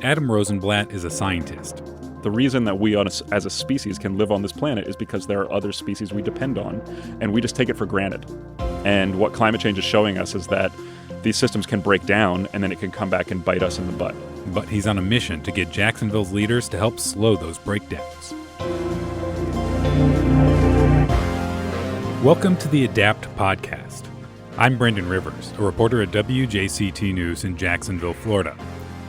Adam Rosenblatt is a scientist. The reason that we as a species can live on this planet is because there are other species we depend on, and we just take it for granted. And what climate change is showing us is that these systems can break down, and then it can come back and bite us in the butt. But he's on a mission to get Jacksonville's leaders to help slow those breakdowns. Welcome to the Adapt podcast. I'm Brendan Rivers, a reporter at WJCT News in Jacksonville, Florida.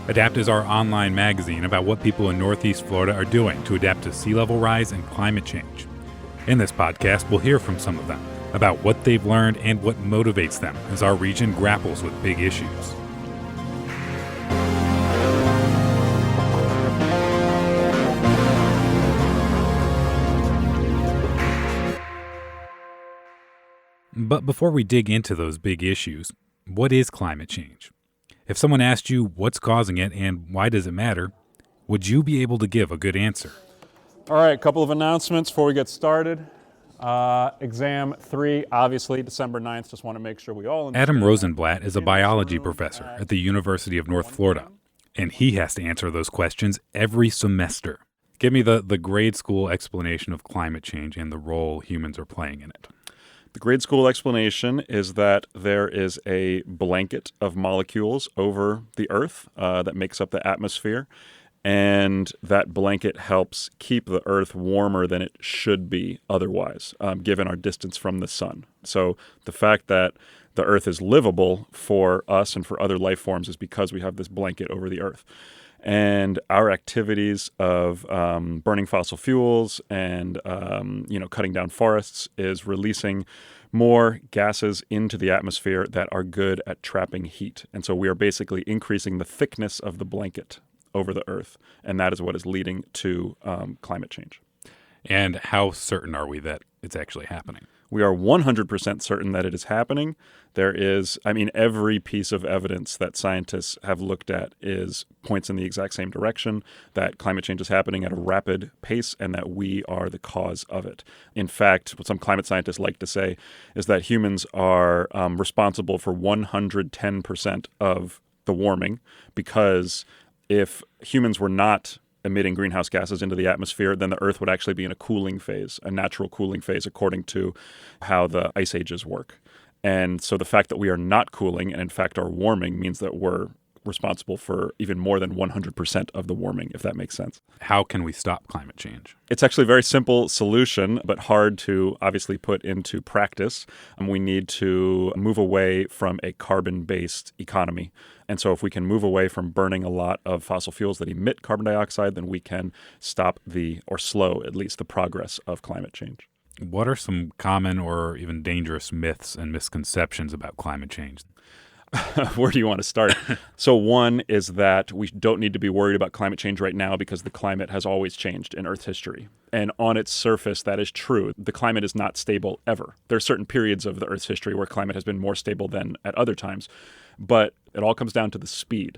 Adapt is our online magazine about what people in Northeast Florida are doing to adapt to sea level rise and climate change. In this podcast, we'll hear from some of them about what they've learned and what motivates them as our region grapples with big issues. But before we dig into those big issues, what is climate change? If someone asked you what's causing it and why does it matter, would you be able to give a good answer? All right, a couple of announcements before we get started. Exam 3, obviously, December 9th. Just want to make sure we all understand. Adam Rosenblatt is a biology professor at the University of North Florida, and he has to answer those questions every semester. Give me the grade school explanation of climate change and the role humans are playing in it. The grade school explanation is that there is a blanket of molecules over the Earth that makes up the atmosphere, and that blanket helps keep the Earth warmer than it should be otherwise, given our distance from the sun. So the fact that the Earth is livable for us and for other life forms is because we have this blanket over the Earth. And our activities of burning fossil fuels and cutting down forests is releasing more gases into the atmosphere that are good at trapping heat. And so we are basically increasing the thickness of the blanket over the Earth, and that is what is leading to climate change. And how certain are we that it's actually happening? We are 100% certain that it is happening. There is, every piece of evidence that scientists have looked at points in the exact same direction, that climate change is happening at a rapid pace and that we are the cause of it. In fact, what some climate scientists like to say is that humans are responsible for 110% of the warming, because if humans were not emitting greenhouse gases into the atmosphere, then the Earth would actually be in a cooling phase, a natural cooling phase, according to how the ice ages work. And so the fact that we are not cooling and in fact are warming means that we're responsible for even more than 100% of the warming, if that makes sense. How can we stop climate change? It's actually a very simple solution, but hard to obviously put into practice. We need to move away from a carbon-based economy. And so if we can move away from burning a lot of fossil fuels that emit carbon dioxide, then we can stop or slow at least the progress of climate change. What are some common or even dangerous myths and misconceptions about climate change? Where do you want to start? So one is that we don't need to be worried about climate change right now because the climate has always changed in Earth's history. And on its surface, that is true. The climate is not stable ever. There are certain periods of the Earth's history where climate has been more stable than at other times. But it all comes down to the speed.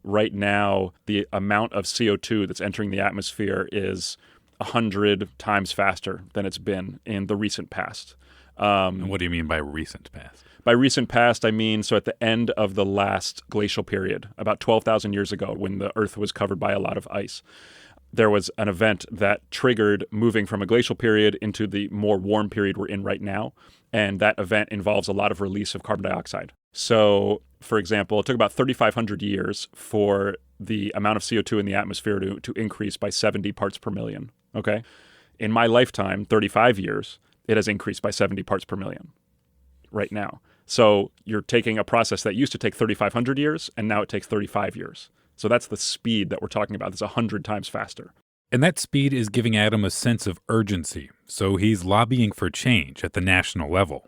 Right now, the amount of CO2 that's entering the atmosphere is 100 times faster than it's been in the recent past. And what do you mean by recent past? By recent past, I mean, so at the end of the last glacial period, about 12,000 years ago, when the Earth was covered by a lot of ice, there was an event that triggered moving from a glacial period into the more warm period we're in right now. And that event involves a lot of release of carbon dioxide. So, for example, it took about 3,500 years for the amount of CO2 in the atmosphere to increase by 70 parts per million. Okay? In my lifetime, 35 years, it has increased by 70 parts per million right now. So you're taking a process that used to take 3,500 years, and now it takes 35 years. So that's the speed that we're talking about. It's 100 times faster. And that speed is giving Adam a sense of urgency, so he's lobbying for change at the national level.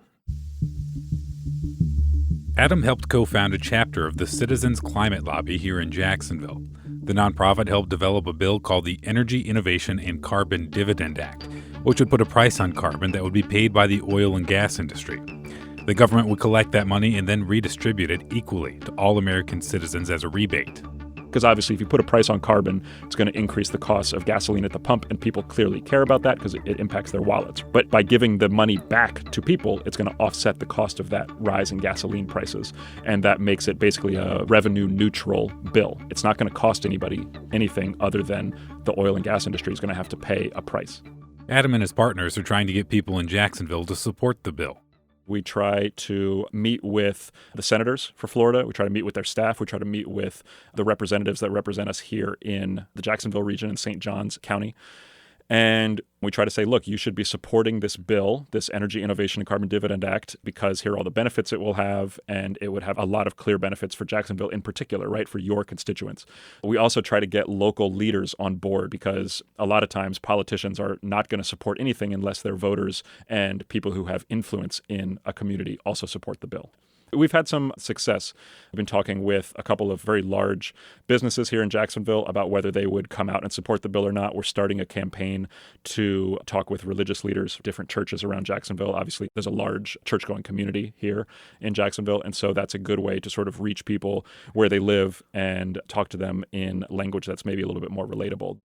Adam helped co-found a chapter of the Citizens Climate Lobby here in Jacksonville. The nonprofit helped develop a bill called the Energy Innovation and Carbon Dividend Act, which would put a price on carbon that would be paid by the oil and gas industry. The government would collect that money and then redistribute it equally to all American citizens as a rebate. Because obviously, if you put a price on carbon, it's going to increase the cost of gasoline at the pump, and people clearly care about that because it impacts their wallets. But by giving the money back to people, it's going to offset the cost of that rise in gasoline prices. And that makes it basically a revenue neutral bill. It's not going to cost anybody anything other than the oil and gas industry is going to have to pay a price. Adam and his partners are trying to get people in Jacksonville to support the bill. We try to meet with the senators for Florida. We try to meet with their staff. We try to meet with the representatives that represent us here in the Jacksonville region in St. Johns County. And we try to say, look, you should be supporting this bill, this Energy Innovation and Carbon Dividend Act, because here are all the benefits it will have, and it would have a lot of clear benefits for Jacksonville in particular, right, for your constituents. We also try to get local leaders on board because a lot of times politicians are not going to support anything unless their voters and people who have influence in a community also support the bill. We've had some success. I've been talking with a couple of very large businesses here in Jacksonville about whether they would come out and support the bill or not. We're starting a campaign to talk with religious leaders, different churches around Jacksonville. Obviously, there's a large church-going community here in Jacksonville, and so that's a good way to sort of reach people where they live and talk to them in language that's maybe a little bit more relatable.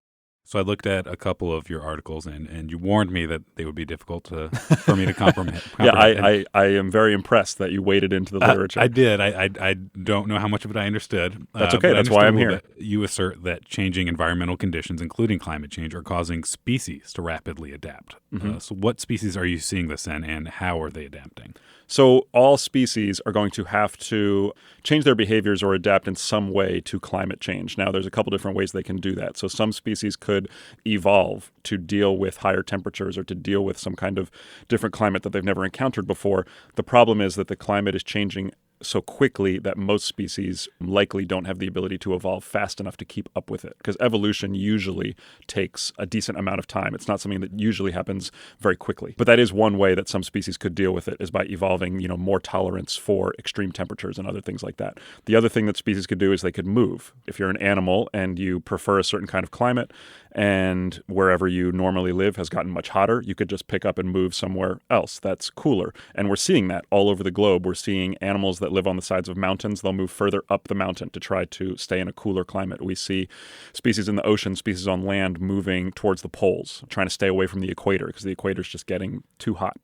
So I looked at a couple of your articles, and you warned me that they would be difficult for me to comprehend. Yeah, I am very impressed that you waded into the literature. I did. I don't know how much of it I understood. That's okay. That's why I'm here. You assert that changing environmental conditions, including climate change, are causing species to rapidly adapt. Mm-hmm. So what species are you seeing this in, and how are they adapting? So all species are going to have to change their behaviors or adapt in some way to climate change. Now, there's a couple different ways they can do that. So some species could evolve to deal with higher temperatures or to deal with some kind of different climate that they've never encountered before. The problem is that the climate is changing so quickly that most species likely don't have the ability to evolve fast enough to keep up with it, because evolution usually takes a decent amount of time. It's not something that usually happens very quickly. But that is one way that some species could deal with it, is by evolving, more tolerance for extreme temperatures and other things like that. The other thing that species could do is they could move. If you're an animal and you prefer a certain kind of climate and wherever you normally live has gotten much hotter, you could just pick up and move somewhere else that's cooler. And we're seeing that all over the globe. We're seeing animals that live on the sides of mountains. They'll move further up the mountain to try to stay in a cooler climate. We see species in the ocean, species on land moving towards the poles, trying to stay away from the equator because the equator is just getting too hot.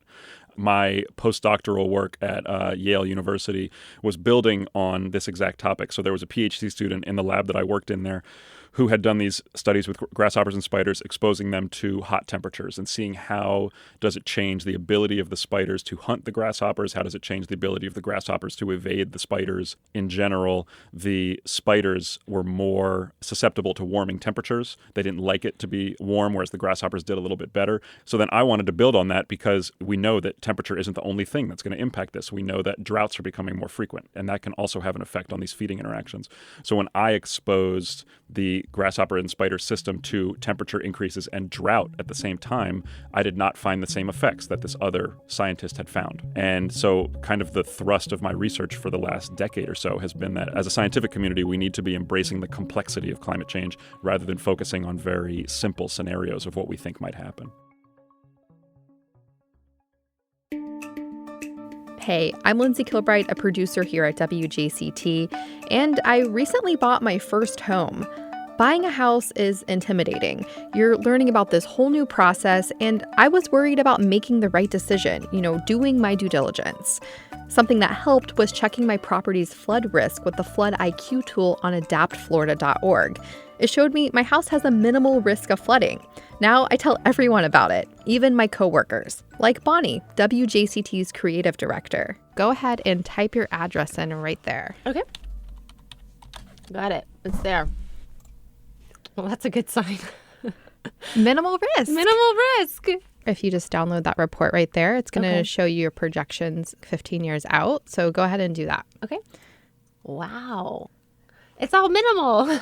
My postdoctoral work at Yale University was building on this exact topic. So there was a PhD student in the lab that I worked in there who had done these studies with grasshoppers and spiders, exposing them to hot temperatures and seeing how does it change the ability of the spiders to hunt the grasshoppers, how does it change the ability of the grasshoppers to evade the spiders. In general, the spiders were more susceptible to warming temperatures. They didn't like it to be warm, whereas the grasshoppers did a little bit better. So then I wanted to build on that because we know that temperature isn't the only thing that's going to impact this. We know that droughts are becoming more frequent, and that can also have an effect on these feeding interactions. So when I exposed the grasshopper and spider system to temperature increases and drought at the same time, I did not find the same effects that this other scientist had found. And so kind of the thrust of my research for the last decade or so has been that as a scientific community, we need to be embracing the complexity of climate change rather than focusing on very simple scenarios of what we think might happen. Hey, I'm Lindsay Kilbright, a producer here at WJCT, and I recently bought my first home. Buying a house is intimidating. You're learning about this whole new process, and I was worried about making the right decision, doing my due diligence. Something that helped was checking my property's flood risk with the Flood IQ tool on adaptflorida.org. It showed me my house has a minimal risk of flooding. Now I tell everyone about it, even my coworkers, like Bonnie, WJCT's creative director. Go ahead and type your address in right there. Okay. Got it. It's there. Well, that's a good sign. Minimal risk. Minimal risk. If you just download that report right there, it's going to show you your projections 15 years out. So go ahead and do that. Okay. Wow. It's all minimal.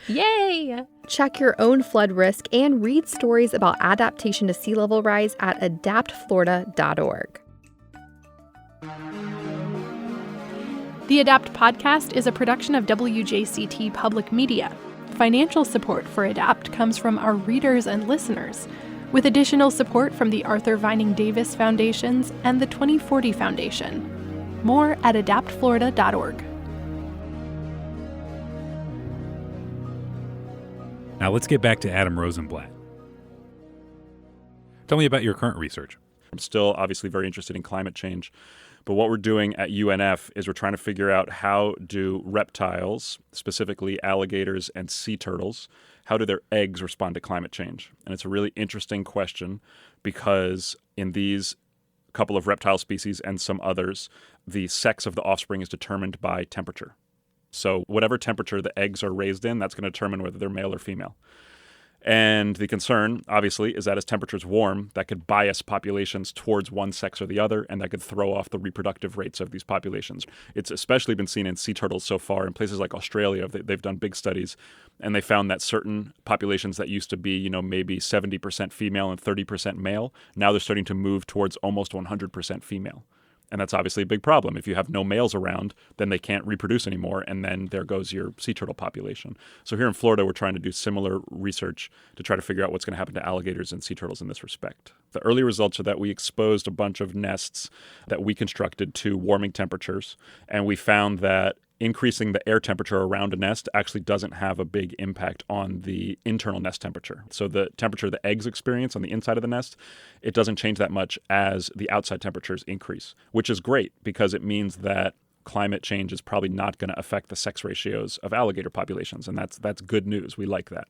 Yay. Check your own flood risk and read stories about adaptation to sea level rise at adaptflorida.org. The Adapt podcast is a production of WJCT Public Media. Financial support for Adapt comes from our readers and listeners, with additional support from the Arthur Vining Davis Foundations and the 2040 Foundation. More at adaptflorida.org. Now let's get back to Adam Rosenblatt. Tell me about your current research. I'm still obviously very interested in climate change. But what we're doing at UNF is we're trying to figure out how do reptiles, specifically alligators and sea turtles, how do their eggs respond to climate change? And it's a really interesting question because in these couple of reptile species and some others, the sex of the offspring is determined by temperature. So whatever temperature the eggs are raised in, that's going to determine whether they're male or female. And the concern, obviously, is that as temperatures warm, that could bias populations towards one sex or the other, and that could throw off the reproductive rates of these populations. It's especially been seen in sea turtles so far. In places like Australia, they've done big studies, and they found that certain populations that used to be, maybe 70% female and 30% male, now they're starting to move towards almost 100% female. And that's obviously a big problem. If you have no males around, then they can't reproduce anymore, and then there goes your sea turtle population. So here in Florida, we're trying to do similar research to try to figure out what's going to happen to alligators and sea turtles in this respect. The early results are that we exposed a bunch of nests that we constructed to warming temperatures, and we found that increasing the air temperature around a nest actually doesn't have a big impact on the internal nest temperature. So the temperature the eggs experience on the inside of the nest, it doesn't change that much as the outside temperatures increase, which is great because it means that climate change is probably not going to affect the sex ratios of alligator populations, and that's good news. We like that.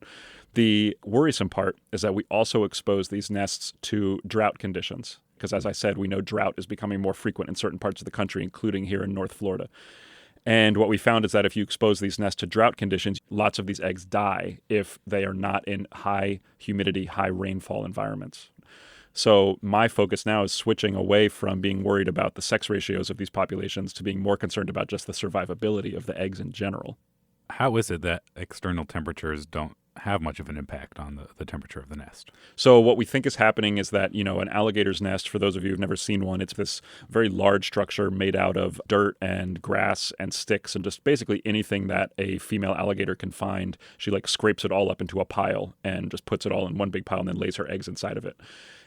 The worrisome part is that we also expose these nests to drought conditions because, as I said, we know drought is becoming more frequent in certain parts of the country, including here in North Florida. And what we found is that if you expose these nests to drought conditions, lots of these eggs die if they are not in high humidity, high rainfall environments. So my focus now is switching away from being worried about the sex ratios of these populations to being more concerned about just the survivability of the eggs in general. How is it that external temperatures don't have much of an impact on the temperature of the nest? So what we think is happening is that, an alligator's nest, for those of you who've never seen one, it's this very large structure made out of dirt and grass and sticks and just basically anything that a female alligator can find. She scrapes it all up into a pile and just puts it all in one big pile and then lays her eggs inside of it.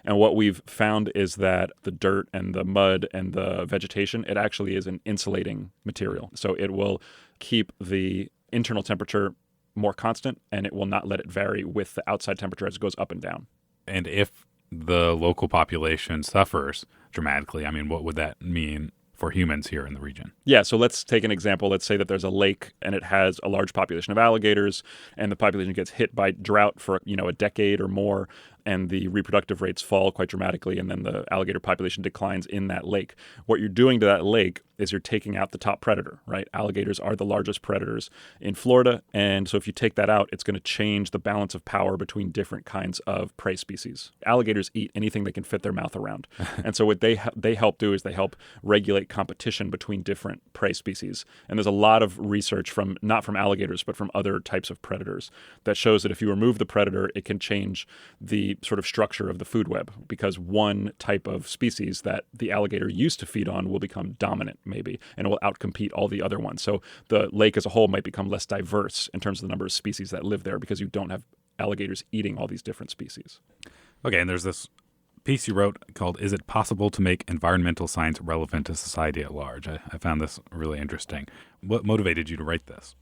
And what we've found is that the dirt and the mud and the vegetation, it actually is an insulating material. So it will keep the internal temperature more constant, and it will not let it vary with the outside temperature as it goes up and down. And if the local population suffers dramatically, what would that mean for humans here in the region? Yeah, so let's take an example. Let's say that there's a lake and it has a large population of alligators, and the population gets hit by drought for, a decade or more, and the reproductive rates fall quite dramatically, and then the alligator population declines in that lake. What you're doing to that lake is you're taking out the top predator, right? Alligators are the largest predators in Florida, and so if you take that out, it's going to change the balance of power between different kinds of prey species. Alligators eat anything they can fit their mouth around, and so what they help do is they help regulate competition between different prey species. And there's a lot of research not from alligators, but from other types of predators that shows that if you remove the predator, it can change the sort of structure of the food web, because one type of species that the alligator used to feed on will become dominant, maybe, and it will outcompete all the other ones. So the lake as a whole might become less diverse in terms of the number of species that live there because you don't have alligators eating all these different species. Okay, and there's this piece you wrote called "Is It Possible to Make Environmental Science Relevant to Society at Large?" I found this really interesting. What motivated you to write this?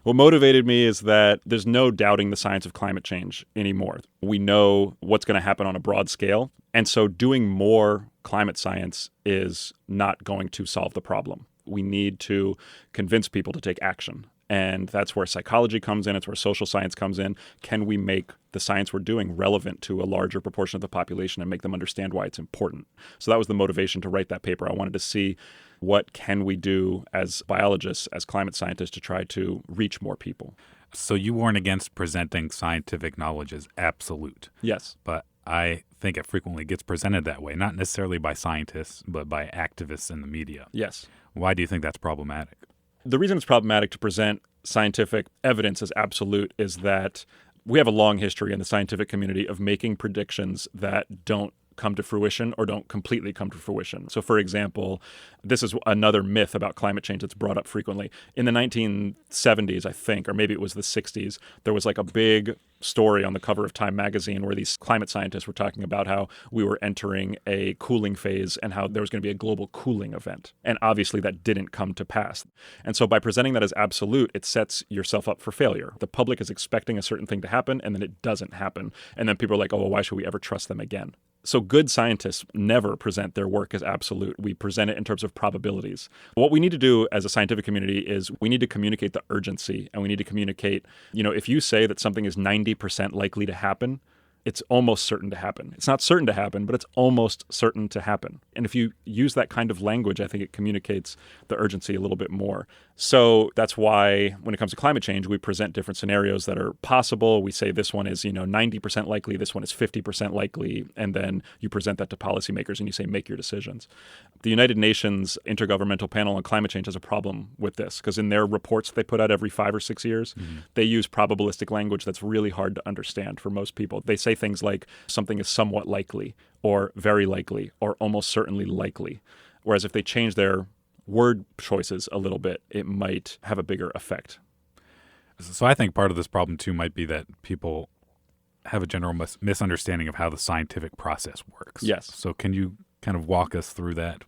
What motivated me is that there's no doubting the science of climate change anymore. We know what's going to happen on a broad scale. And so doing more climate science is not going to solve the problem. We need to convince people to take action. And that's where psychology comes in. It's where social science comes in. Can we make the science we're doing relevant to a larger proportion of the population and make them understand why it's important? So that was the motivation to write that paper. I wanted to see what can we do as biologists, as climate scientists, to try to reach more people. So you warn against presenting scientific knowledge as absolute. Yes. But I think it frequently gets presented that way, not necessarily by scientists, but by activists in the media. Yes. Why do you think that's problematic? The reason it's problematic to present scientific evidence as absolute is that we have a long history in the scientific community of making predictions that don't come to fruition or don't completely come to fruition. So, for example, this is another myth about climate change that's brought up frequently. In the 1970s, I think, or maybe it was the 60s, there was like a big story on the cover of Time magazine where these climate scientists were talking about how we were entering a cooling phase and how there was going to be a global cooling event. And obviously that didn't come to pass. And so by presenting that as absolute, it sets yourself up for failure. The public is expecting a certain thing to happen, and then it doesn't happen. And then people are like, oh, well, why should we ever trust them again? So good scientists never present their work as absolute. We present it in terms of probabilities. What we need to do as a scientific community is we need to communicate the urgency, and we need to communicate, if you say that something is 90% likely to happen, it's almost certain to happen. It's not certain to happen, but it's almost certain to happen. And if you use that kind of language, I think it communicates the urgency a little bit more. So that's why when it comes to climate change, we present different scenarios that are possible. We say this one is, 90% likely, this one is 50% likely, and then you present that to policymakers and you say, make your decisions. The United Nations Intergovernmental Panel on Climate Change has a problem with this because in their reports they put out every 5 or 6 years, they use probabilistic language that's really hard to understand for most people. They say things like something is somewhat likely or very likely or almost certainly likely. Whereas if they change their word choices a little bit, it might have a bigger effect. So I think part of this problem, too, might be that people have a general misunderstanding of how the scientific process works. Yes. So can you kind of walk us through that?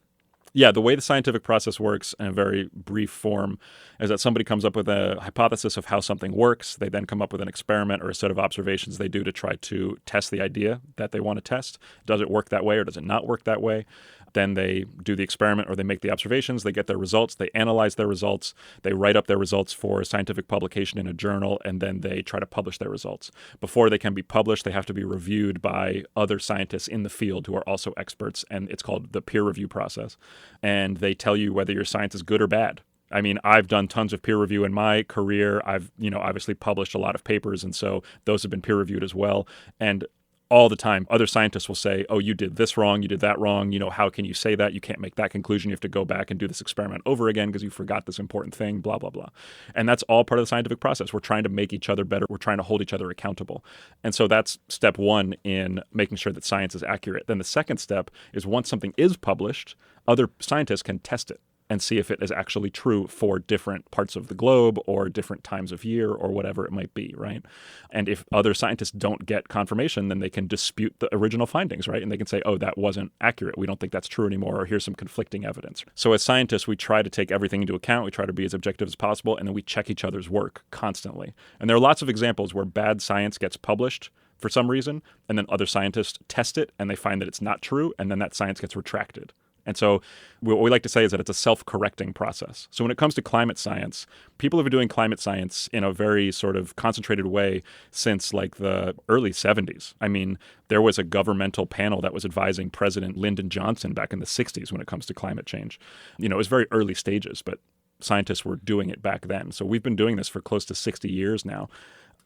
Yeah, the way the scientific process works in a very brief form is that somebody comes up with a hypothesis of how something works. They then come up with an experiment or a set of observations they do to try to test the idea that they want to test. Does it work that way or does it not work that way? Then they do the experiment or they make the observations, they get their results, they analyze their results, they write up their results for a scientific publication in a journal, and then they try to publish their results. Before they can be published, they have to be reviewed by other scientists in the field who are also experts, and it's called the peer review process. And they tell you whether your science is good or bad. I mean, I've done tons of peer review in my career. I've, obviously published a lot of papers, and so those have been peer reviewed as well. And all the time, other scientists will say, oh, you did this wrong, you did that wrong, how can you say that? You can't make that conclusion. You have to go back and do this experiment over again because you forgot this important thing, blah, blah, blah. And that's all part of the scientific process. We're trying to make each other better. We're trying to hold each other accountable. And so that's step one in making sure that science is accurate. Then the second step is once something is published, other scientists can test it and see if it is actually true for different parts of the globe or different times of year or whatever it might be, right? And if other scientists don't get confirmation, then they can dispute the original findings, right? And they can say, oh, that wasn't accurate. We don't think that's true anymore, or here's some conflicting evidence. So as scientists, we try to take everything into account. We try to be as objective as possible, and then we check each other's work constantly. And there are lots of examples where bad science gets published for some reason, and then other scientists test it, and they find that it's not true, and then that science gets retracted. And so what we like to say is that it's a self-correcting process. So when it comes to climate science, people have been doing climate science in a very sort of concentrated way since like the early 70s. I mean, there was a governmental panel that was advising President Lyndon Johnson back in the 60s when it comes to climate change. It was very early stages, but scientists were doing it back then. So we've been doing this for close to 60 years now.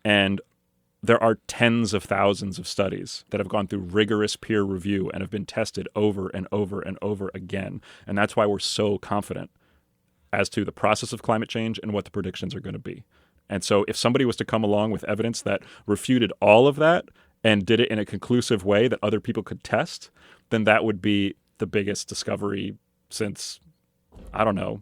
And there are tens of thousands of studies that have gone through rigorous peer review and have been tested over and over and over again. And that's why we're so confident as to the process of climate change and what the predictions are going to be. And so if somebody was to come along with evidence that refuted all of that and did it in a conclusive way that other people could test, then that would be the biggest discovery since, I don't know,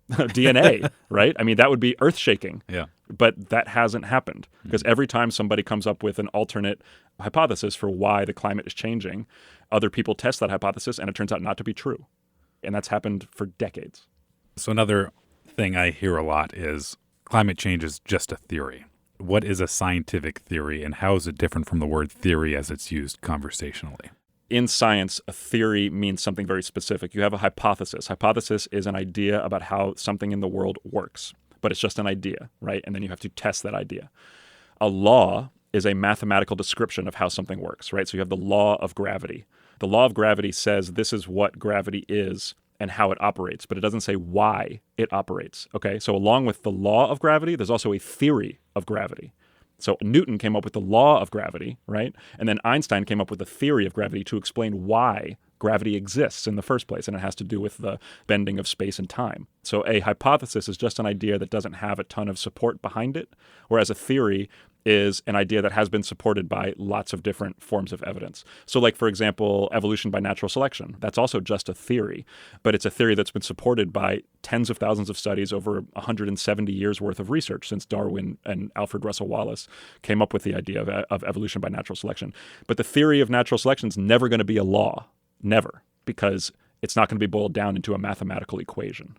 DNA, right? I mean, that would be earth-shaking. Yeah. But that hasn't happened because every time somebody comes up with an alternate hypothesis for why the climate is changing, other people test that hypothesis and it turns out not to be true. And that's happened for decades. So another thing I hear a lot is climate change is just a theory. What is a scientific theory and how is it different from the word theory as it's used conversationally? In science, a theory means something very specific. You have a hypothesis. Hypothesis is an idea about how something in the world works, but it's just an idea, right? And then you have to test that idea. A law is a mathematical description of how something works, right? So you have the law of gravity. The law of gravity says this is what gravity is and how it operates, but it doesn't say why it operates, okay? So along with the law of gravity, there's also a theory of gravity. So Newton came up with the law of gravity, right? And then Einstein came up with the theory of gravity to explain why gravity exists in the first place, and it has to do with the bending of space and time. So a hypothesis is just an idea that doesn't have a ton of support behind it, whereas a theory is an idea that has been supported by lots of different forms of evidence. So like, for example, evolution by natural selection. That's also just a theory, but it's a theory that's been supported by tens of thousands of studies over 170 years worth of research since Darwin and Alfred Russel Wallace came up with the idea of evolution by natural selection. But the theory of natural selection is never going to be a law, never, because it's not going to be boiled down into a mathematical equation.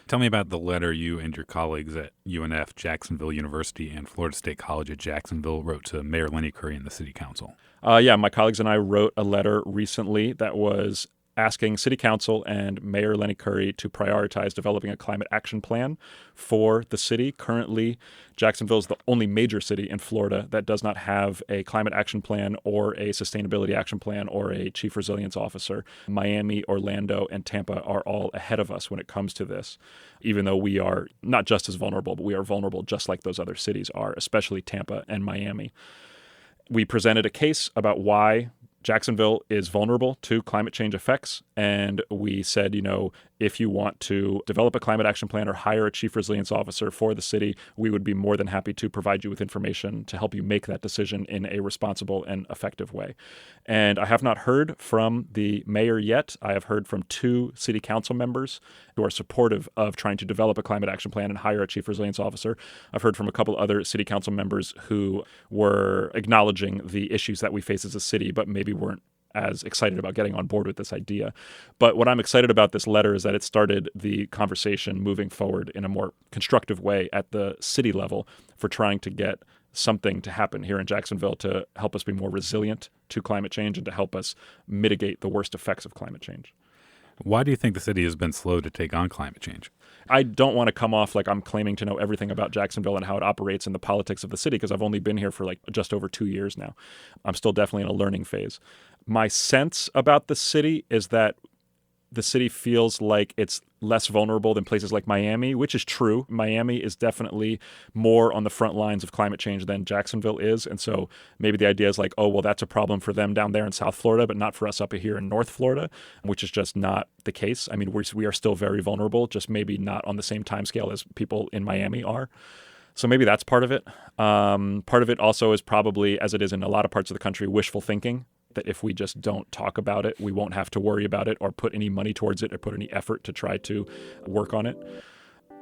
Tell me about the letter you and your colleagues at UNF, Jacksonville University, and Florida State College at Jacksonville wrote to Mayor Lenny Curry and the City Council. My colleagues and I wrote a letter recently that was asking City Council and Mayor Lenny Curry to prioritize developing a climate action plan for the city. Currently, Jacksonville is the only major city in Florida that does not have a climate action plan or a sustainability action plan or a chief resilience officer. Miami, Orlando, and Tampa are all ahead of us when it comes to this, even though we are not just as vulnerable, but we are vulnerable just like those other cities are, especially Tampa and Miami. We presented a case about why Jacksonville is vulnerable to climate change effects. And we said, if you want to develop a climate action plan or hire a chief resilience officer for the city, we would be more than happy to provide you with information to help you make that decision in a responsible and effective way. And I have not heard from the mayor yet. I have heard from 2 city council members who are supportive of trying to develop a climate action plan and hire a chief resilience officer. I've heard from a couple other city council members who were acknowledging the issues that we face as a city, but maybe weren't as excited about getting on board with this idea. But what I'm excited about this letter is that it started the conversation moving forward in a more constructive way at the city level for trying to get something to happen here in Jacksonville to help us be more resilient to climate change and to help us mitigate the worst effects of climate change. Why do you think the city has been slow to take on climate change? I don't want to come off like I'm claiming to know everything about Jacksonville and how it operates and the politics of the city, because I've only been here for just over 2 years now. I'm still definitely in a learning phase. My sense about the city is that the city feels like it's less vulnerable than places like Miami, which is true. Miami is definitely more on the front lines of climate change than Jacksonville is. And so maybe the idea is like, oh, well, that's a problem for them down there in South Florida, but not for us up here in North Florida, which is just not the case. I mean, we are still very vulnerable, just maybe not on the same timescale as people in Miami are. So maybe that's part of it. Part of it also is probably, as it is in a lot of parts of the country, wishful thinking. That if we just don't talk about it, we won't have to worry about it or put any money towards it or put any effort to try to work on it.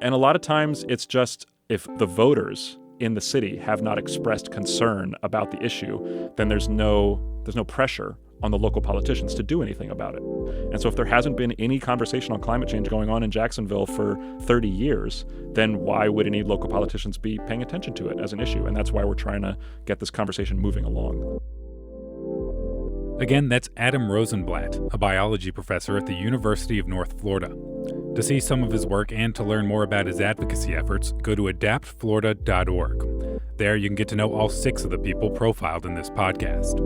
And a lot of times it's just if the voters in the city have not expressed concern about the issue, then there's no pressure on the local politicians to do anything about it. And so if there hasn't been any conversation on climate change going on in Jacksonville for 30 years, then why would any local politicians be paying attention to it as an issue? And that's why we're trying to get this conversation moving along. Again, that's Adam Rosenblatt, a biology professor at the University of North Florida. To see some of his work and to learn more about his advocacy efforts, go to adaptflorida.org. There you can get to know all 6 of the people profiled in this podcast.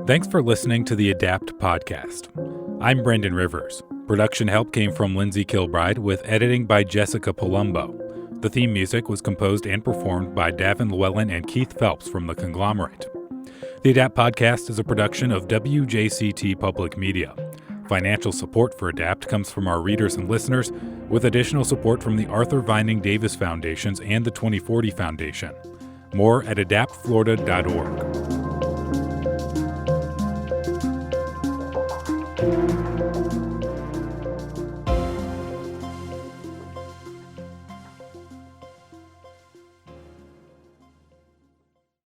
Thanks for listening to the Adapt podcast. I'm Brendan Rivers. Production help came from Lindsay Kilbride with editing by Jessica Palumbo. The theme music was composed and performed by Davin Llewellyn and Keith Phelps from The Conglomerate. The Adapt podcast is a production of WJCT Public Media. Financial support for Adapt comes from our readers and listeners, with additional support from the Arthur Vining Davis Foundations and the 2040 Foundation. More at adaptflorida.org.